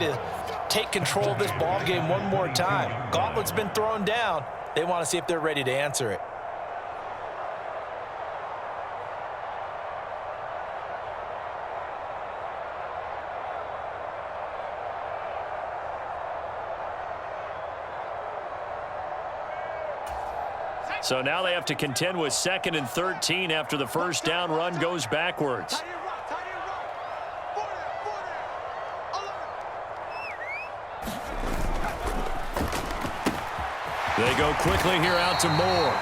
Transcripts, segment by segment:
to take control of this ball game one more time. Gauntlet's been thrown down. They want to see if they're ready to answer it. So now they have to contend with 2nd and 13 after the first down run goes backwards. They go quickly here out to Moore.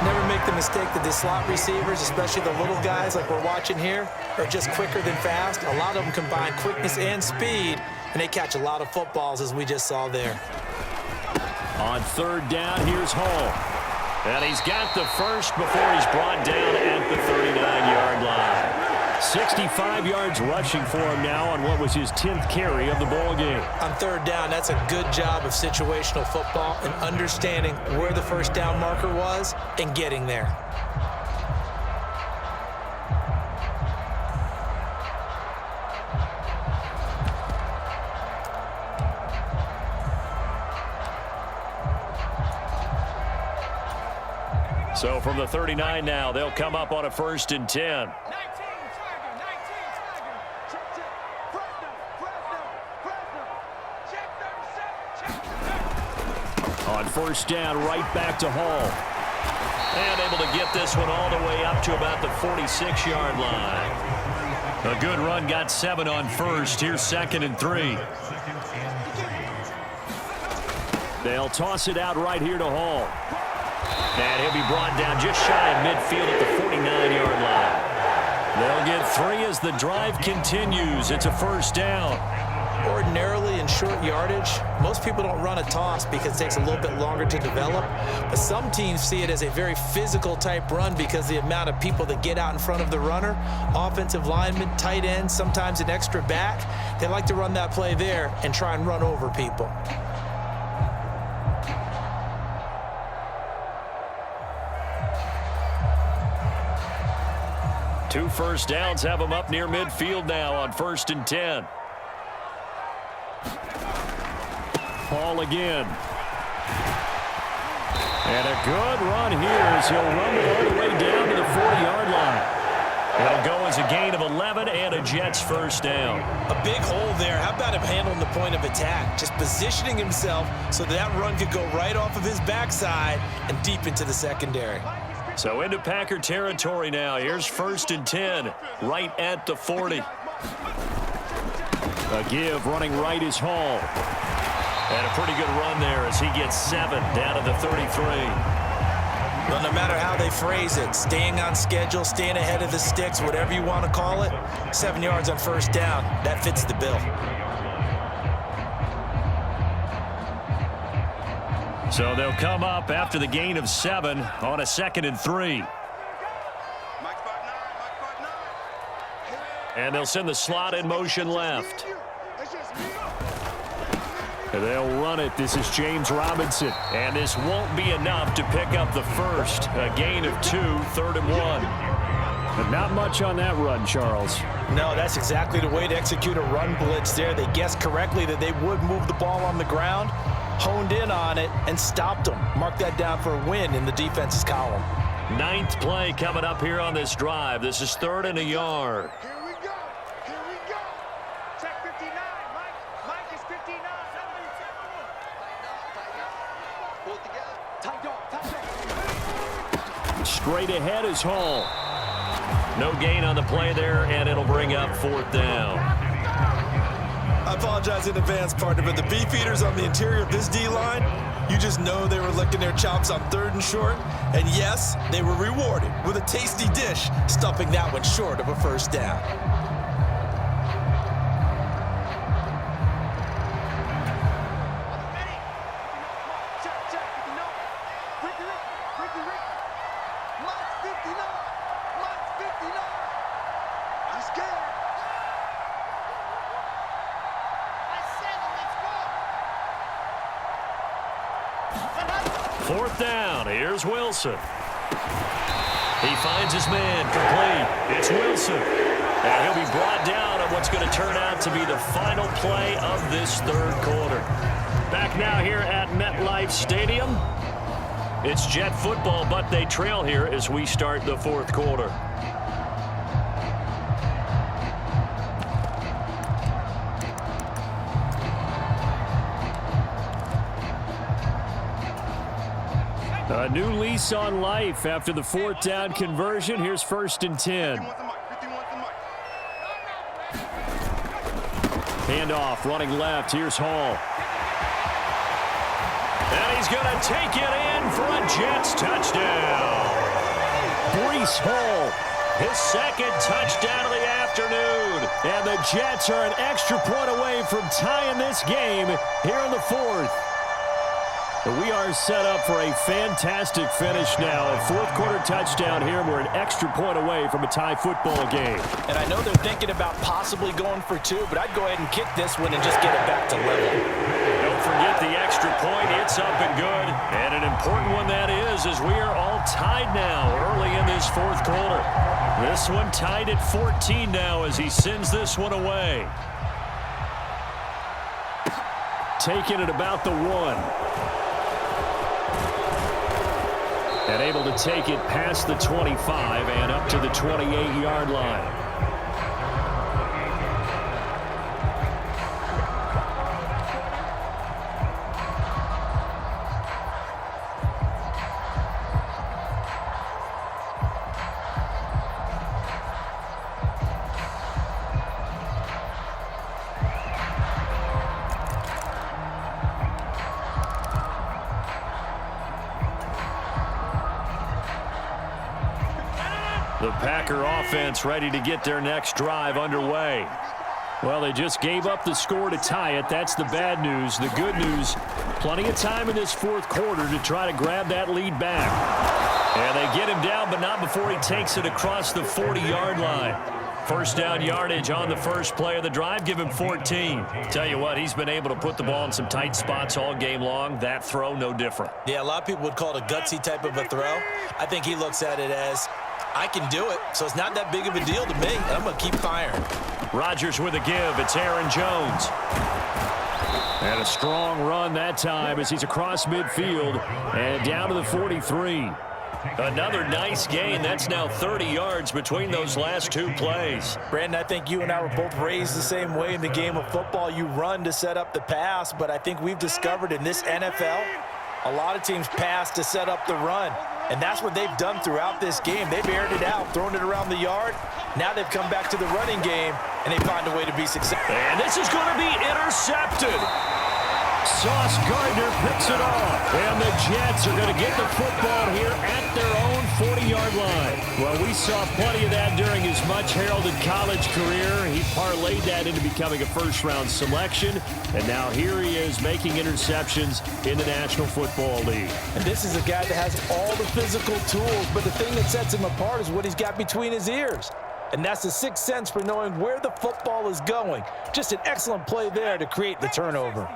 Never make the mistake that the slot receivers, especially the little guys like we're watching here, are just quicker than fast. A lot of them combine quickness and speed, and they catch a lot of footballs, as we just saw there. On 3rd down, here's Hall. And he's got the first before he's brought down at the 39-yard line. 65 yards rushing for him now on what was his 10th carry of the ball game. On 3rd down, that's a good job of situational football and understanding where the first down marker was and getting there. So from the 39 now, they'll come up on a 1st and 10. On 1st down, right back to Hall. And able to get this one all the way up to about the 46-yard line. A good run, got 7 on 1st. Here's 2nd and 3. They'll toss it out right here to Hall. And he'll be brought down just shy of midfield at the 49-yard line. They'll get 3 as the drive continues. It's a 1st down. Ordinarily in short yardage, most people don't run a toss because it takes a little bit longer to develop. But some teams see it as a very physical type run because the amount of people that get out in front of the runner, offensive linemen, tight ends, sometimes an extra back, they like to run that play there and try and run over people. Two first downs have them up near midfield now on 1st and 10. Hall again. And a good run here as he'll run it all the way down to the 40-yard line. It'll go as a gain of 11 and a Jets 1st down. A big hole there. How about him handling the point of attack? Just positioning himself so that run could go right off of his backside and deep into the secondary. So into Packer territory now. Here's 1st and 10, right at the 40. A give running right is Hall. And a pretty good run there as he gets 7 down to the 33. Well, no matter how they phrase it, staying on schedule, staying ahead of the sticks, whatever you want to call it, 7 yards on 1st down, that fits the bill. So they'll come up after the gain of 7 on a 2nd and 3. And they'll send the slot in motion left. They'll run it. This is James Robinson. And this won't be enough to pick up the first. A gain of 2, 3rd and 1. But not much on that run, Charles. No, that's exactly the way to execute a run blitz there. They guessed correctly that they would move the ball on the ground, honed in on it, and stopped them. Mark that down for a win in the defense's column. 9th play coming up here on this drive. This is 3rd and a yard. Here we go. Here we go. Check 59. Mike is 59. Straight ahead is Hall. No gain on the play there, and it'll bring up 4th down. I apologize in advance, partner, but the beefeaters on the interior of this D-line, you just know they were licking their chops on 3rd and short. And yes, they were rewarded with a tasty dish, stuffing that one short of a 1st down. Fourth down. Here's Wilson. He finds his man complete. It's Wilson. And he'll be brought down on what's going to turn out to be the final play of this third quarter. Back now here at MetLife Stadium. It's Jet football, but they trail here as we start the fourth quarter. A new lease on life after the fourth down conversion. Here's 1st and 10. Handoff, running left. Here's Hall. And he's going to take it in for a Jets touchdown. Breece Hall, his second touchdown of the afternoon. And the Jets are an extra point away from tying this game here in the fourth. We are set up for a fantastic finish now. A fourth quarter touchdown here. We're an extra point away from a tie football game. And I know they're thinking about possibly going for two, but I'd go ahead and kick this one and just get it back to level. Don't forget the extra point. It's up and good. And an important one that is, as we are all tied now early in this fourth quarter. This one tied at 14 now as he sends this one away. Taking it about the 1. And able to take it past the 25 and up to the 28-yard line. The Packer offense ready to get their next drive underway. Well, they just gave up the score to tie it. That's the bad news. The good news, plenty of time in this fourth quarter to try to grab that lead back. And they get him down, but not before he takes it across the 40-yard line. First down yardage on the first play of the drive. Give him 14. Tell you what, he's been able to put the ball in some tight spots all game long. That throw, no different. Yeah, a lot of people would call it a gutsy type of a throw. I think he looks at it as, I can do it, so it's not that big of a deal to me. I'm going to keep firing. Rodgers with a give. It's Aaron Jones. And a strong run that time as he's across midfield and down to the 43. Another nice gain. That's now 30 yards between those last two plays. Brandon, I think you and I were both raised the same way in the game of football. You run to set up the pass, but I think we've discovered in this NFL, a lot of teams pass to set up the run. And that's what they've done throughout this game. They've aired it out, thrown it around the yard. Now they've come back to the running game, and they find a way to be successful. And this is going to be intercepted. Sauce Gardner picks it off. And the Jets are going to get the football here at their own 40-yard line. Well, we saw plenty of that during his much-heralded college career. He parlayed that into becoming a first-round selection. And now here he is making interceptions in the National Football League. And this is a guy that has all the physical tools, but the thing that sets him apart is what he's got between his ears. And that's the sixth sense for knowing where the football is going. Just an excellent play there to create the turnover.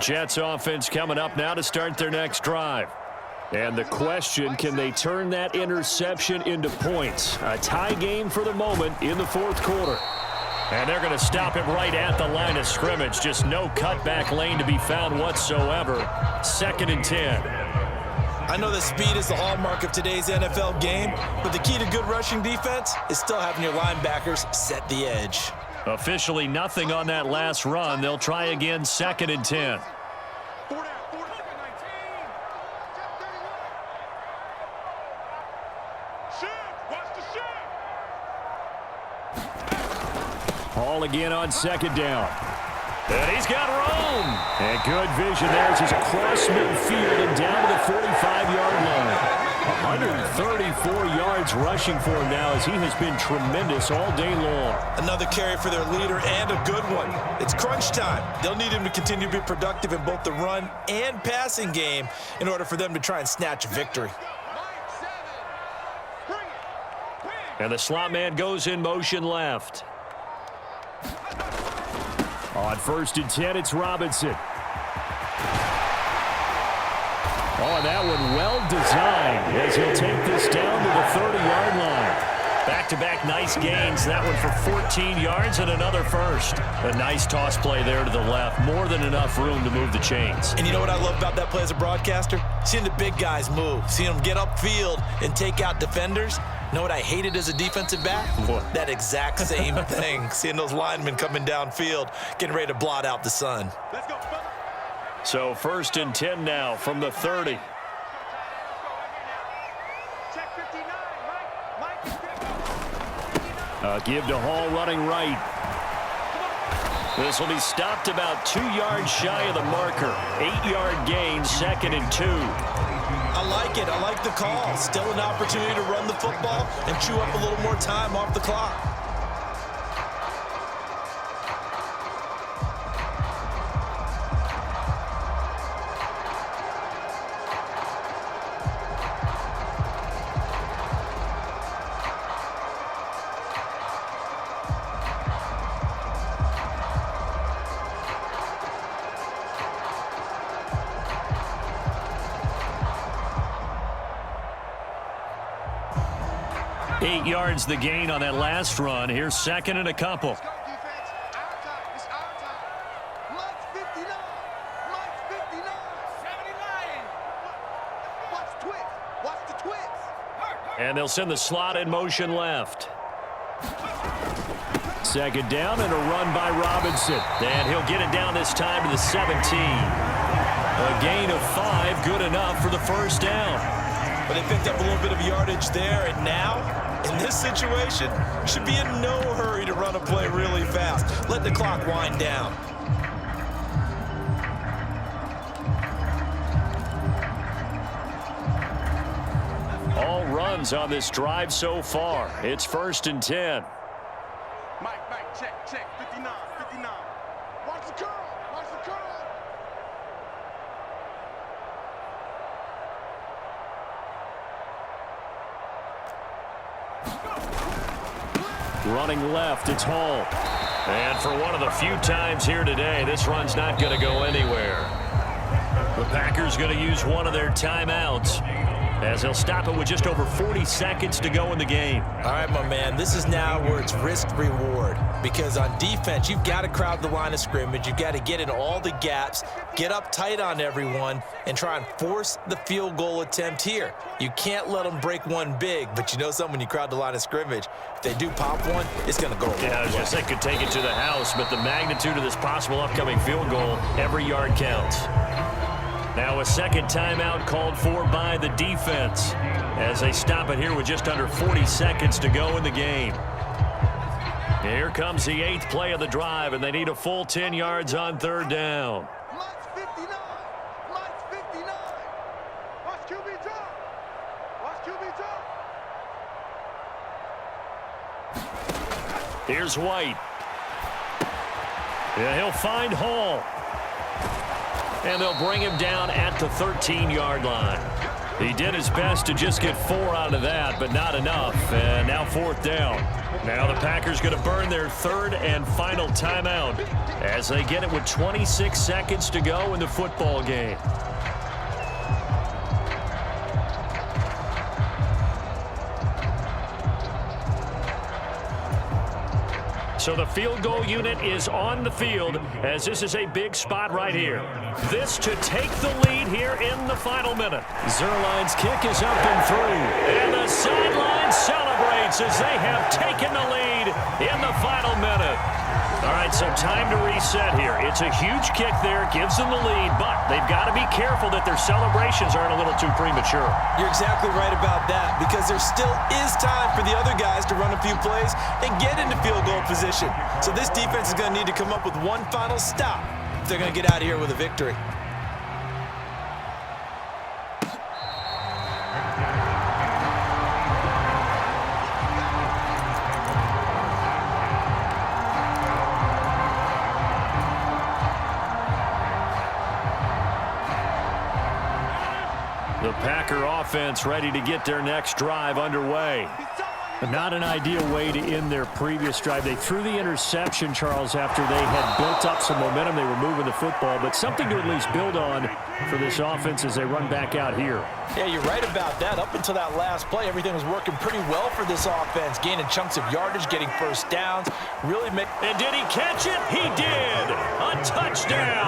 Jets offense coming up now to start their next drive. And the question, can they turn that interception into points? A tie game for the moment in the fourth quarter. And they're going to stop him right at the line of scrimmage. Just no cutback lane to be found whatsoever. 2nd and 10. I know that speed is the hallmark of today's NFL game, but the key to good rushing defense is still having your linebackers set the edge. Officially nothing on that last run. They'll try again, 2nd and 10. Hall again on 2nd down. And he's got room. And good vision there as he's across midfield and down to the 45-yard line. 134 yards rushing for him now as he has been tremendous all day long. Another carry for their leader and a good one. It's crunch time. They'll need him to continue to be productive in both the run and passing game in order for them to try and snatch a victory. And the slot man goes in motion left. On 1st and 10, it's Robinson. Oh, and that one well designed as he'll take this down to the 30-yard line. Back-to-back nice gains. That one for 14 yards and another first. A nice toss play there to the left. More than enough room to move the chains. And you know what I love about that play as a broadcaster? Seeing the big guys move. Seeing them get upfield and take out defenders. You know what I hated as a defensive back? What? That exact same thing. Seeing those linemen coming downfield, getting ready to blot out the sun. Let's go. So 1st and 10 now from the 30. Check 59. Mike. Give to Hall running right. This will be stopped about 2 yards shy of the marker. 8-yard gain, 2nd and 2. I like it. I like the call. Still an opportunity to run the football and chew up a little more time off the clock. Eight yards the gain on that last run. Here's 2nd and a couple. Let's go, defense. Our time. It's our time. Mike's 59. Mike's 59. 79. Watch the twist. Watch the twist. And they'll send the slot in motion left. 2nd down and a run by Robinson. And he'll get it down this time to the 17. A gain of 5, good enough for the 1st down. But they picked up a little bit of yardage there, and now, in this situation, should be in no hurry to run a play really fast. Let the clock wind down. All runs on this drive so far. It's 1st and 10. Mike, check. 59. Watch the curl. Watch the curl. Running left, it's Hall. And for one of the few times here today, this run's not going to go anywhere. The Packers going to use one of their timeouts as they'll stop it with just over 40 seconds to go in the game. All right, my man, this is now where it's risk-reward. Because on defense, you've got to crowd the line of scrimmage. You've got to get in all the gaps, get up tight on everyone, and try and force the field goal attempt here. You can't let them break one big, but you know something, when you crowd the line of scrimmage, if they do pop one, it's going to go away. Yeah, I was just saying could take it to the house, but the magnitude of this possible upcoming field goal, every yard counts. Now a 2nd timeout called for by the defense as they stop it here with just under 40 seconds to go in the game. Here comes the 8th play of the drive, and they need a full 10 yards on 3rd down. Mike's 59. Mike's 59. Watch QB drop. Watch QB drop. Here's White. Yeah, he'll find Hall. And they'll bring him down at the 13-yard line. He did his best to just get 4 out of that, but not enough. And now 4th down. Now the Packers going to burn their 3rd and final timeout as they get it with 26 seconds to go in the football game. So the field goal unit is on the field as this is a big spot right here. This to take the lead here in the final minute. Zerline's kick is up and through. And the sideline celebrates as they have taken the lead in the final minute. All right, so time to reset here. It's a huge kick there, gives them the lead, but they've got to be careful that their celebrations aren't a little too premature. You're exactly right about that, because there still is time for the other guys to run a few plays and get into field goal position. So this defense is going to need to come up with one final stop if they're going to get out of here with a victory. The Packer offense ready to get their next drive underway. Not an ideal way to end their previous drive. They threw the interception, Charles, after they had built up some momentum. They were moving the football, but something to at least build on for this offense as they run back out here. Yeah, you're right about that. Up until that last play, everything was working pretty well for this offense, gaining chunks of yardage, getting first downs. And did he catch it? He did! A touchdown!